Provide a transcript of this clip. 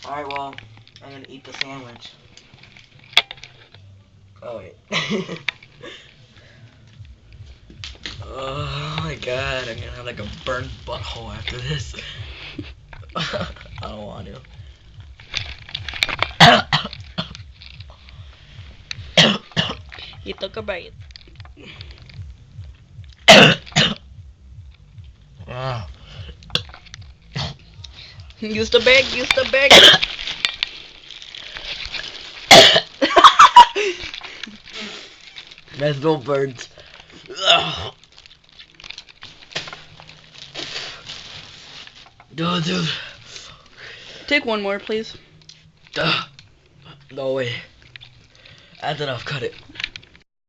Alright, well, I'm gonna eat the sandwich. Oh, wait. Oh my god, I'm gonna have like a burnt butthole after this. I don't want to. He took a bite. Wow. Use the bag, use the bag. There's no birds. Dude. Take one more, please. No way. That's enough, cut it.